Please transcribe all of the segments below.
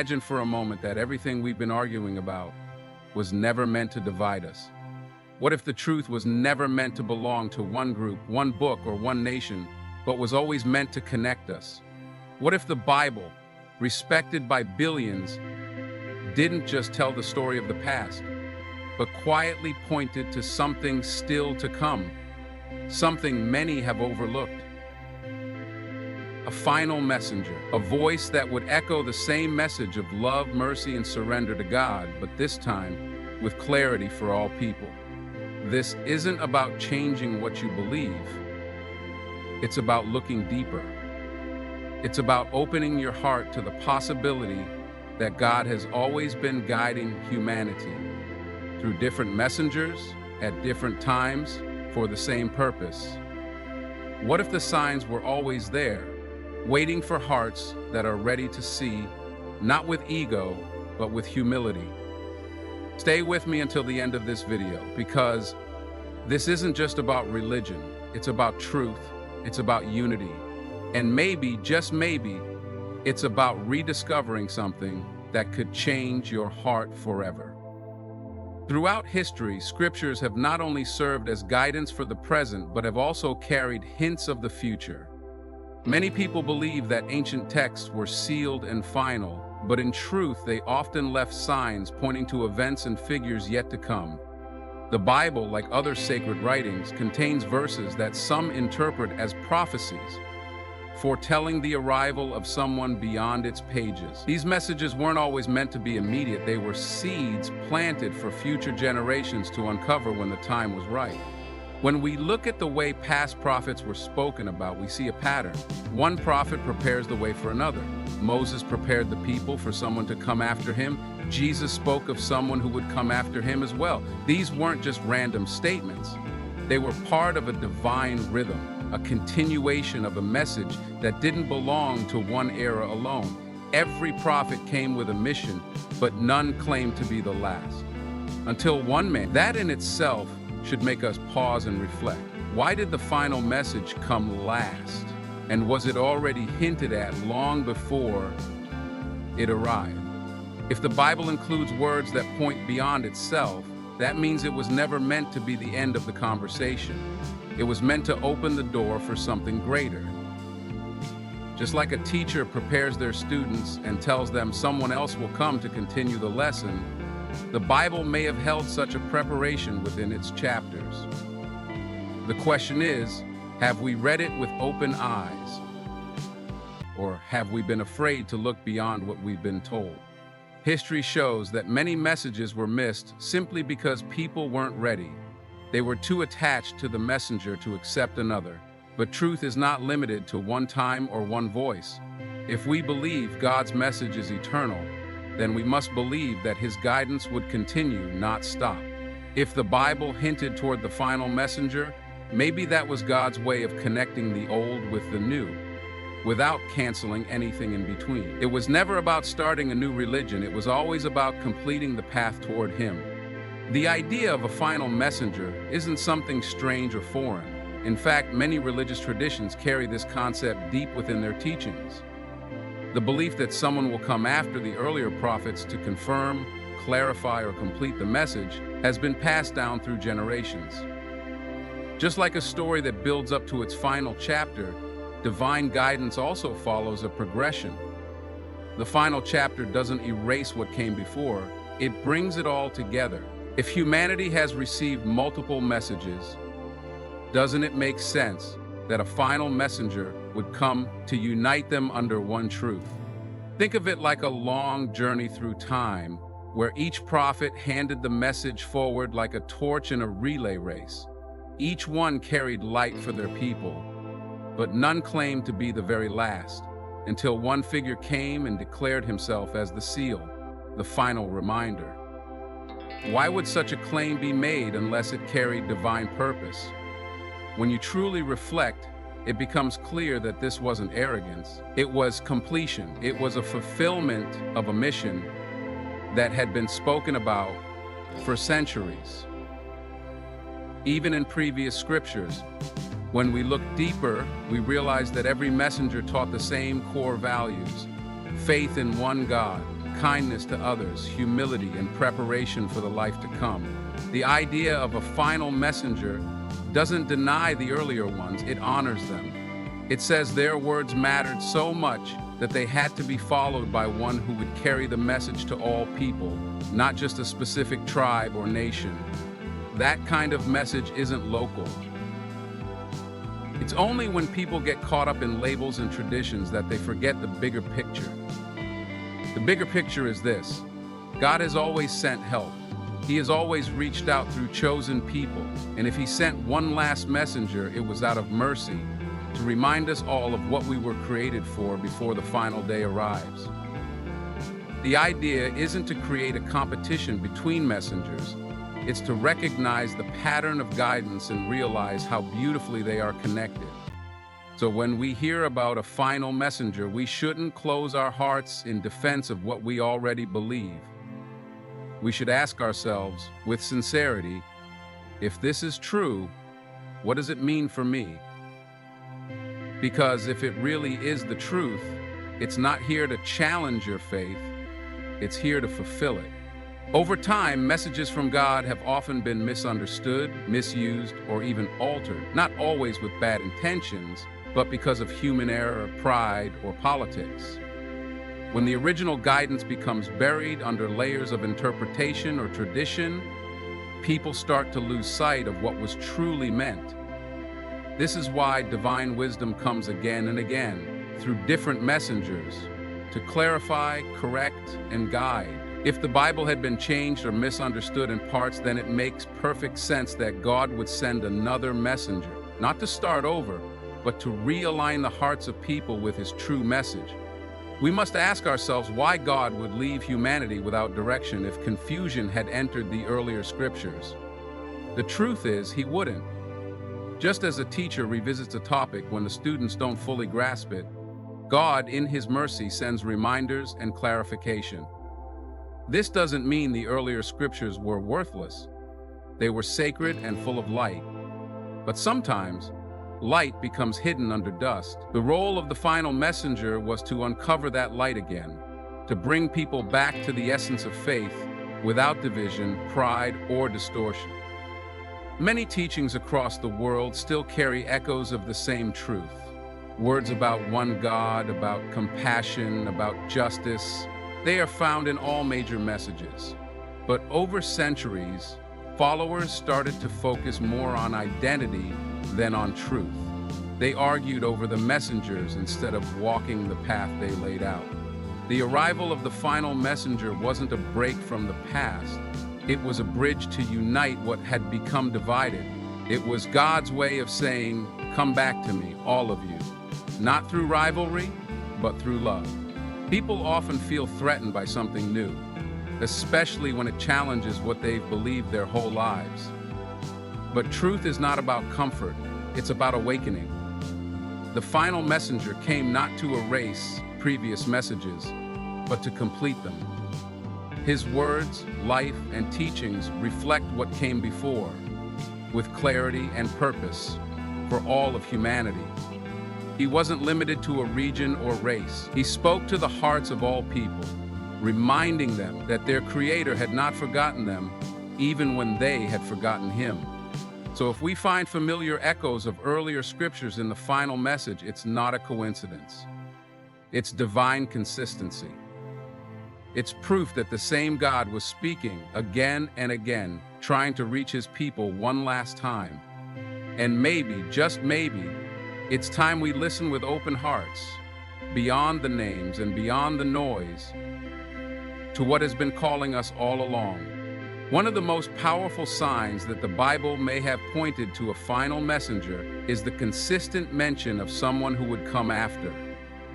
Imagine for a moment that everything we've been arguing about was never meant to divide us. What if the truth was never meant to belong to one group, one book, or one nation, but was always meant to connect us? What if the Bible, respected by billions, didn't just tell the story of the past, but quietly pointed to something still to come, something many have overlooked? A final messenger, a voice that would echo the same message of love, mercy, and surrender to God, but this time with clarity for all people. This isn't about changing what you believe. It's about looking deeper. It's about opening your heart to the possibility that God has always been guiding humanity through different messengers at different times for the same purpose. What if the signs were always there, waiting for hearts that are ready to see, not with ego, but with humility? Stay with me until the end of this video, because this isn't just about religion, it's about truth, it's about unity, and maybe, just maybe, it's about rediscovering something that could change your heart forever. Throughout history, scriptures have not only served as guidance for the present, but have also carried hints of the future. Many people believe that ancient texts were sealed and final, but in truth, they often left signs pointing to events and figures yet to come. The Bible, like other sacred writings, contains verses that some interpret as prophecies, foretelling the arrival of someone beyond its pages. These messages weren't always meant to be immediate. They were seeds planted for future generations to uncover when the time was right. When we look at the way past prophets were spoken about, we see a pattern. One prophet prepares the way for another. Moses prepared the people for someone to come after him. Jesus spoke of someone who would come after him as well. These weren't just random statements. They were part of a divine rhythm, a continuation of a message that didn't belong to one era alone. Every prophet came with a mission, but none claimed to be the last. Until one man. That in itself should make us pause and reflect. Why did the final message come last? And was it already hinted at long before it arrived? If the Bible includes words that point beyond itself, that means it was never meant to be the end of the conversation. It was meant to open the door for something greater. Just like a teacher prepares their students and tells them someone else will come to continue the lesson, the Bible may have held such a preparation within its chapters. The question is, have we read it with open eyes? Or have we been afraid to look beyond what we've been told? History shows that many messages were missed simply because people weren't ready. They were too attached to the messenger to accept another. But truth is not limited to one time or one voice. If we believe God's message is eternal, then we must believe that His guidance would continue, not stop. If the Bible hinted toward the final messenger, maybe that was God's way of connecting the old with the new, without canceling anything in between. It was never about starting a new religion, it was always about completing the path toward Him. The idea of a final messenger isn't something strange or foreign. In fact, many religious traditions carry this concept deep within their teachings. The belief that someone will come after the earlier prophets to confirm, clarify, or complete the message has been passed down through generations. Just like a story that builds up to its final chapter, divine guidance also follows a progression. The final chapter doesn't erase what came before, it brings it all together. If humanity has received multiple messages, doesn't it make sense that a final messenger would come to unite them under one truth? Think of it like a long journey through time, where each prophet handed the message forward like a torch in a relay race. Each one carried light for their people, but none claimed to be the very last, until one figure came and declared himself as the seal, the final reminder. Why would such a claim be made unless it carried divine purpose? When you truly reflect, it becomes clear that this wasn't arrogance. It was completion. It was a fulfillment of a mission that had been spoken about for centuries. Even in previous scriptures, when we look deeper, we realize that every messenger taught the same core values: faith in one God, kindness to others, humility, and preparation for the life to come. The idea of a final messenger doesn't deny the earlier ones, it honors them. It says their words mattered so much that they had to be followed by one who would carry the message to all people, not just a specific tribe or nation. That kind of message isn't local. It's only when people get caught up in labels and traditions that they forget the bigger picture. The bigger picture is this: God has always sent help. He has always reached out through chosen people, and if he sent one last messenger, it was out of mercy, to remind us all of what we were created for before the final day arrives. The idea isn't to create a competition between messengers, it's to recognize the pattern of guidance and realize how beautifully they are connected. So when we hear about a final messenger, we shouldn't close our hearts in defense of what we already believe. We should ask ourselves, with sincerity, if this is true, what does it mean for me? Because if it really is the truth, it's not here to challenge your faith, it's here to fulfill it. Over time, messages from God have often been misunderstood, misused, or even altered, not always with bad intentions, but because of human error, pride, or politics. When the original guidance becomes buried under layers of interpretation or tradition, people start to lose sight of what was truly meant. This is why divine wisdom comes again and again, through different messengers, to clarify, correct, and guide. If the Bible had been changed or misunderstood in parts, then it makes perfect sense that God would send another messenger, not to start over, but to realign the hearts of people with his true message. We must ask ourselves why God would leave humanity without direction if confusion had entered the earlier scriptures. The truth is, he wouldn't. Just as a teacher revisits a topic when the students don't fully grasp it, God, in his mercy, sends reminders and clarification. This doesn't mean the earlier scriptures were worthless. They were sacred and full of light. But sometimes, light becomes hidden under dust. The role of the final messenger was to uncover that light again, to bring people back to the essence of faith without division, pride, or distortion. Many teachings across the world still carry echoes of the same truth. Words about one God, about compassion, about justice. They are found in all major messages. But over centuries, followers started to focus more on identity than on truth. They argued over the messengers instead of walking the path they laid out. The arrival of the final messenger wasn't a break from the past. It was a bridge to unite what had become divided. It was God's way of saying, "Come back to me, all of you." Not through rivalry, but through love. People often feel threatened by something new, especially when it challenges what they've believed their whole lives. But truth is not about comfort, it's about awakening. The final messenger came not to erase previous messages, but to complete them. His words, life, and teachings reflect what came before, with clarity and purpose for all of humanity. He wasn't limited to a region or race. He spoke to the hearts of all people, reminding them that their Creator had not forgotten them, even when they had forgotten him. So if we find familiar echoes of earlier scriptures in the final message, it's not a coincidence. It's divine consistency. It's proof that the same God was speaking again and again, trying to reach his people one last time. And maybe, just maybe, it's time we listen with open hearts, beyond the names and beyond the noise, to what has been calling us all along. One of the most powerful signs that the Bible may have pointed to a final messenger is the consistent mention of someone who would come after.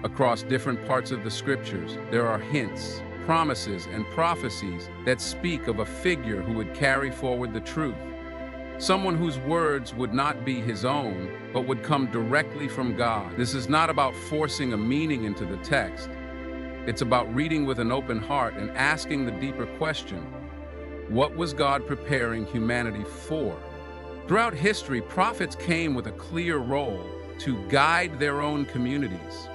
Across different parts of the scriptures, there are hints, promises, and prophecies that speak of a figure who would carry forward the truth. Someone whose words would not be his own, but would come directly from God. This is not about forcing a meaning into the text. It's about reading with an open heart and asking the deeper question: what was God preparing humanity for? Throughout history, prophets came with a clear role to guide their own communities.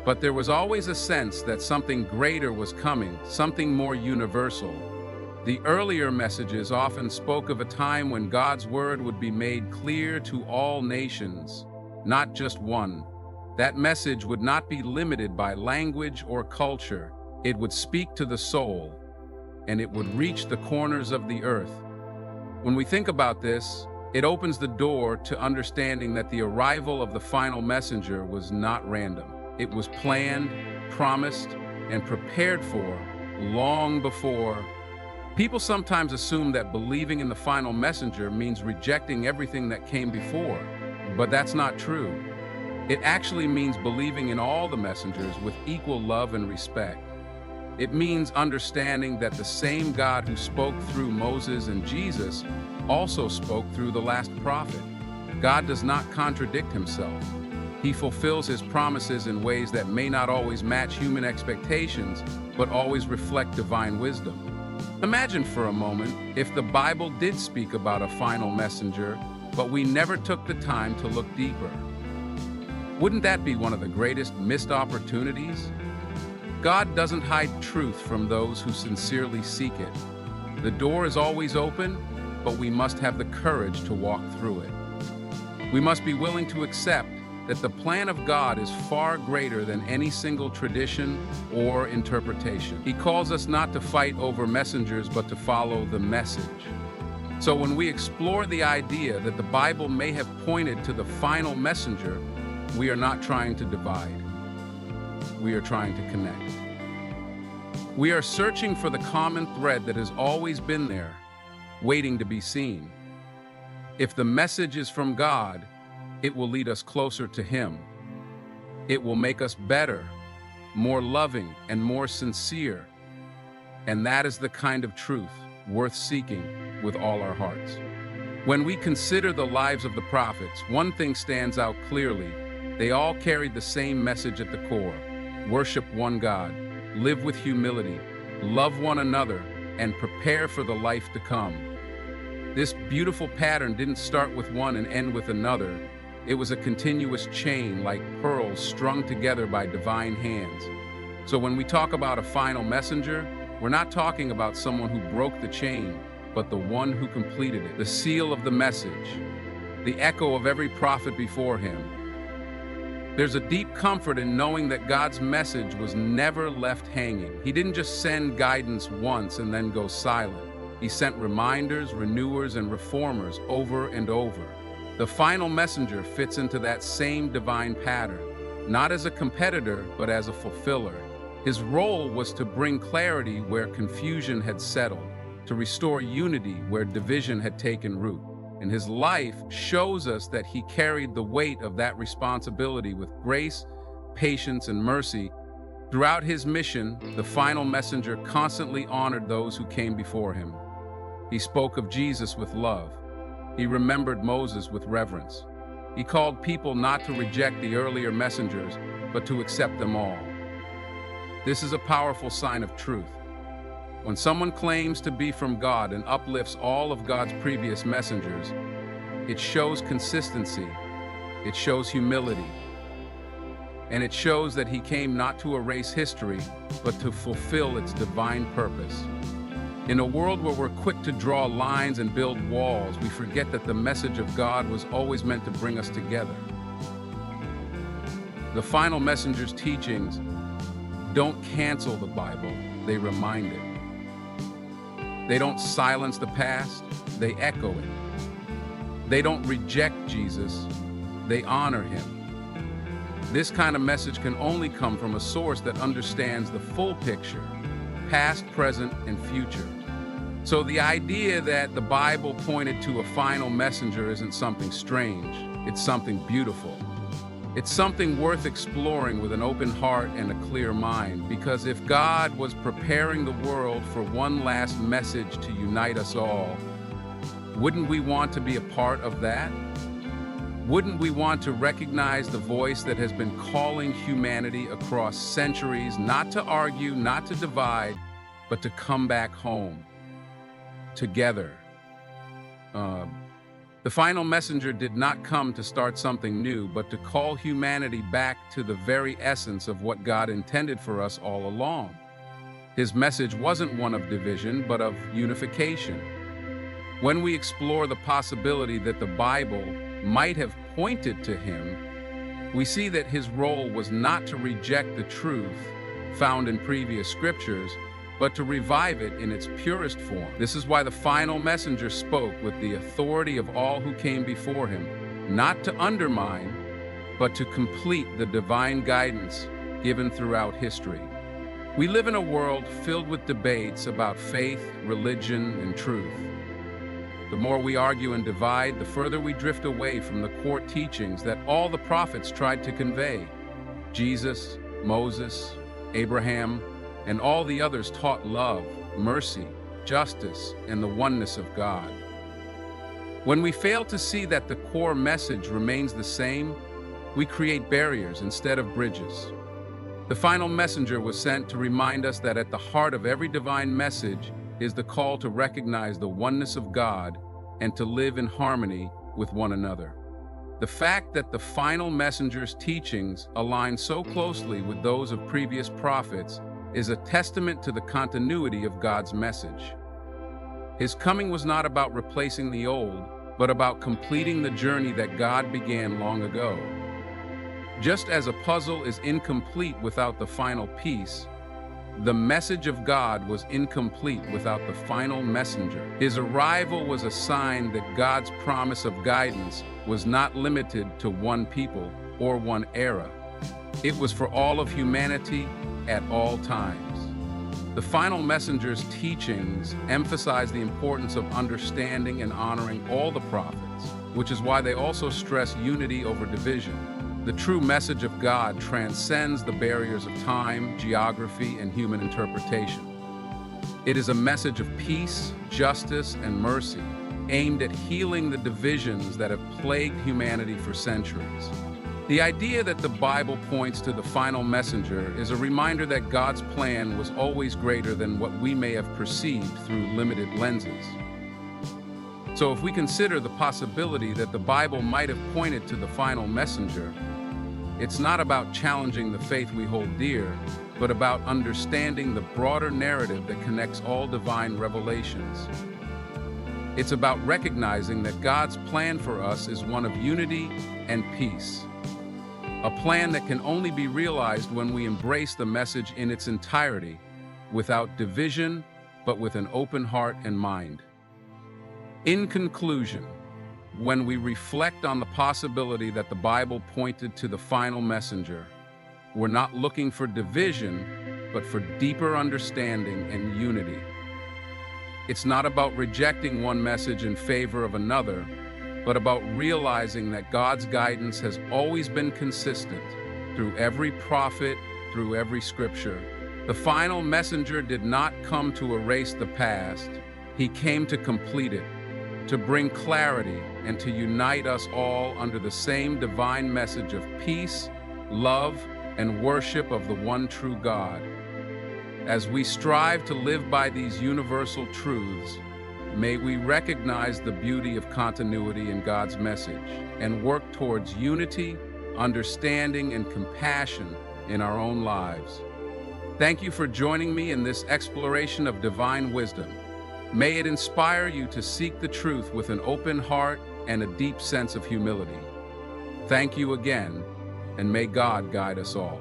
But there was always a sense that something greater was coming, something more universal. The earlier messages often spoke of a time when God's word would be made clear to all nations, not just one. That message would not be limited by language or culture. It would speak to the soul, and it would reach the corners of the earth. When we think about this, it opens the door to understanding that the arrival of the final messenger was not random. It was planned, promised, and prepared for long before. People sometimes assume that believing in the final messenger means rejecting everything that came before, but that's not true. It actually means believing in all the messengers with equal love and respect. It means understanding that the same God who spoke through Moses and Jesus also spoke through the last prophet. God does not contradict himself. He fulfills his promises in ways that may not always match human expectations, but always reflect divine wisdom. Imagine for a moment if the Bible did speak about a final messenger, but we never took the time to look deeper. Wouldn't that be one of the greatest missed opportunities? God doesn't hide truth from those who sincerely seek it. The door is always open, but we must have the courage to walk through it. We must be willing to accept that the plan of God is far greater than any single tradition or interpretation. He calls us not to fight over messengers, but to follow the message. So when we explore the idea that the Bible may have pointed to the final messenger, we are not trying to divide. We are trying to connect. We are searching for the common thread that has always been there, waiting to be seen. If the message is from God, it will lead us closer to Him. It will make us better, more loving, and more sincere. And that is the kind of truth worth seeking with all our hearts. When we consider the lives of the prophets, one thing stands out clearly. They all carried the same message at the core. Worship one God, live with humility, love one another, and prepare for the life to come. This beautiful pattern didn't start with one and end with another. It was a continuous chain, like pearls strung together by divine hands. So when we talk about a final messenger, we're not talking about someone who broke the chain, but the one who completed it, the seal of the message, the echo of every prophet before him. There's a deep comfort in knowing that God's message was never left hanging. He didn't just send guidance once and then go silent. He sent reminders, renewers, and reformers over and over. The final messenger fits into that same divine pattern, not as a competitor, but as a fulfiller. His role was to bring clarity where confusion had settled, to restore unity where division had taken root. And his life shows us that he carried the weight of that responsibility with grace, patience, and mercy. Throughout his mission, the final messenger constantly honored those who came before him. He spoke of Jesus with love. He remembered Moses with reverence. He called people not to reject the earlier messengers, but to accept them all. This is a powerful sign of truth. When someone claims to be from God and uplifts all of God's previous messengers, it shows consistency, it shows humility, and it shows that he came not to erase history, but to fulfill its divine purpose. In a world where we're quick to draw lines and build walls, we forget that the message of God was always meant to bring us together. The final messenger's teachings don't cancel the Bible, they remind it. They don't silence the past, they echo it. They don't reject Jesus, they honor him. This kind of message can only come from a source that understands the full picture, past, present, and future. So the idea that the Bible pointed to a final messenger isn't something strange, it's something beautiful. It's something worth exploring with an open heart and a clear mind, because if God was preparing the world for one last message to unite us all, wouldn't we want to be a part of that? Wouldn't we want to recognize the voice that has been calling humanity across centuries, not to argue, not to divide, but to come back home, together? The final messenger did not come to start something new, but to call humanity back to the very essence of what God intended for us all along. His message wasn't one of division, but of unification. When we explore the possibility that the Bible might have pointed to him, we see that his role was not to reject the truth found in previous scriptures, but to revive it in its purest form. This is why the final messenger spoke with the authority of all who came before him, not to undermine, but to complete the divine guidance given throughout history. We live in a world filled with debates about faith, religion, and truth. The more we argue and divide, the further we drift away from the core teachings that all the prophets tried to convey. Jesus, Moses, Abraham, and all the others taught love, mercy, justice, and the oneness of God. When we fail to see that the core message remains the same, we create barriers instead of bridges. The final messenger was sent to remind us that at the heart of every divine message is the call to recognize the oneness of God and to live in harmony with one another. The fact that the final messenger's teachings align so closely with those of previous prophets is a testament to the continuity of God's message. His coming was not about replacing the old, but about completing the journey that God began long ago. Just as a puzzle is incomplete without the final piece, the message of God was incomplete without the final messenger. His arrival was a sign that God's promise of guidance was not limited to one people or one era. It was for all of humanity at all times. The final messenger's teachings emphasize the importance of understanding and honoring all the prophets, which is why they also stress unity over division. The true message of God transcends the barriers of time, geography, and human interpretation. It is a message of peace, justice, and mercy, aimed at healing the divisions that have plagued humanity for centuries. The idea that the Bible points to the final messenger is a reminder that God's plan was always greater than what we may have perceived through limited lenses. So if we consider the possibility that the Bible might have pointed to the final messenger, it's not about challenging the faith we hold dear, but about understanding the broader narrative that connects all divine revelations. It's about recognizing that God's plan for us is one of unity and peace. A plan that can only be realized when we embrace the message in its entirety, without division, but with an open heart and mind. In conclusion, when we reflect on the possibility that the Bible pointed to the final messenger, we're not looking for division, but for deeper understanding and unity. It's not about rejecting one message in favor of another, but about realizing that God's guidance has always been consistent through every prophet, through every scripture. The final messenger did not come to erase the past. He came to complete it, to bring clarity, and to unite us all under the same divine message of peace, love, and worship of the one true God. As we strive to live by these universal truths, may we recognize the beauty of continuity in God's message and work towards unity, understanding, and compassion in our own lives. Thank you for joining me in this exploration of divine wisdom. May it inspire you to seek the truth with an open heart and a deep sense of humility. Thank you again, and may God guide us all.